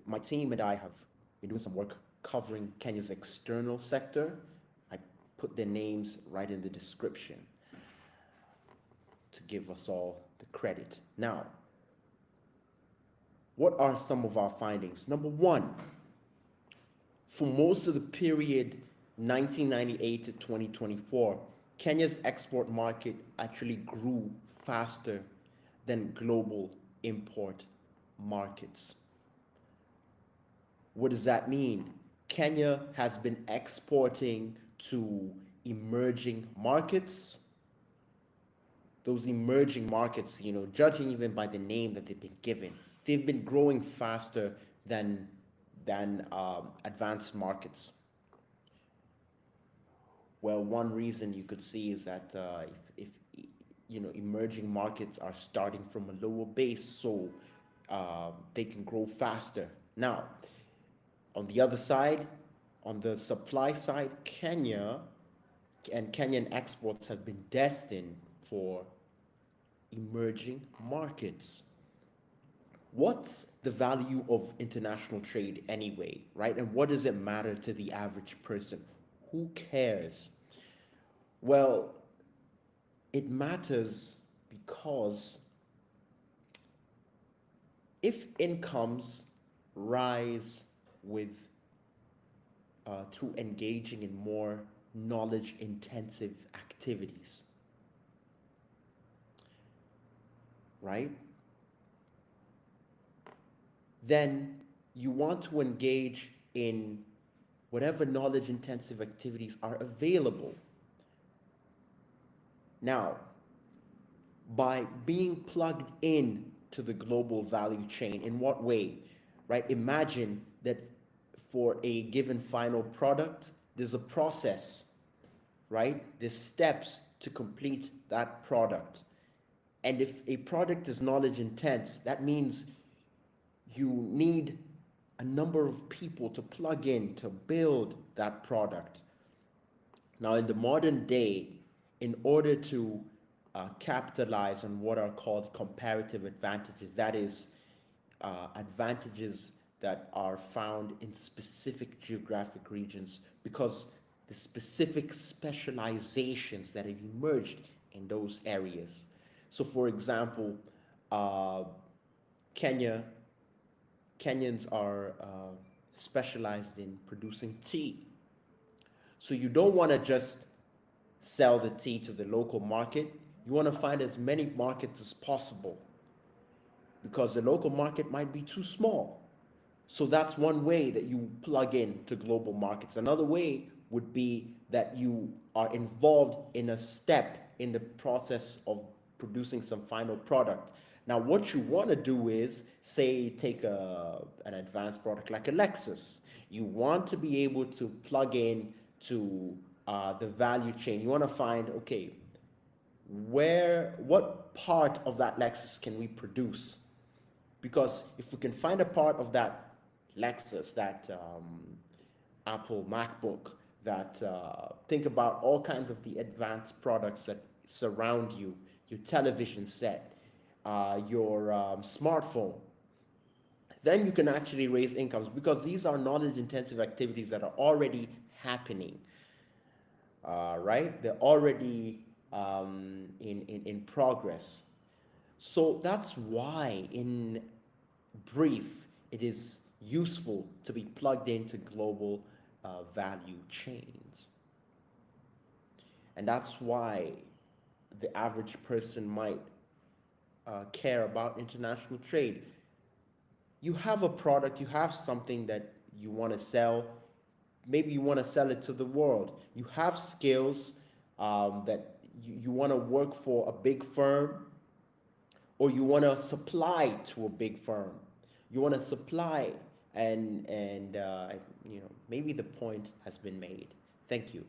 My team and I have been doing some work covering Kenya's external sector. I put their names right in the description to give us all the credit. Now, what are some of our findings? Number one, for most of the period 1998 to 2024, Kenya's export market actually grew faster than global import markets. What does that mean? Kenya has been exporting to emerging markets. Those emerging markets, judging even by the name that they've been given, they've been growing faster than advanced markets. Well, one reason you could see is that if emerging markets are starting from a lower base, so they can grow faster. Now, on the other side, on the supply side, Kenya and Kenyan exports have been destined for emerging markets. What's the value of international trade anyway, right? And what does it matter to the average person? Who cares? Well, it matters because if incomes rise through engaging in more knowledge-intensive activities, right? Then you want to engage in whatever knowledge-intensive activities are available. Now, by being plugged in to the global value chain, in what way, right? Imagine that for a given final product, there's a process, right? There's steps to complete that product. And if a product is knowledge intense, that means you need a number of people to plug in to build that product. Now, in the modern day, in order to capitalize on what are called comparative advantages, that is, advantages that are found in specific geographic regions because the specific specializations that have emerged in those areas. So, for example, Kenyans are specialized in producing tea. So you don't want to just sell the tea to the local market. You want to find as many markets as possible because the local market might be too small. So that's one way that you plug in to global markets. Another way would be that you are involved in a step in the process of producing some final product. Now, what you want to do is, say, take an advanced product like a Lexus. You want to be able to plug in to the value chain. You want to find, okay, what part of that Lexus can we produce? Because if we can find a part of that Lexus, that Apple MacBook, that think about all kinds of the advanced products that surround you, your television set, your smartphone, then you can actually raise incomes because these are knowledge-intensive activities that are already happening, right? They're already in progress. So that's why, in brief, it is useful to be plugged into global value chains. And that's why the average person might care about international trade. You have a product, you have something that you want to sell. Maybe you want to sell it to the world. You have skills that you want to work for a big firm, or you want to supply to a big firm. You want to supply, and maybe the point has been made. Thank you.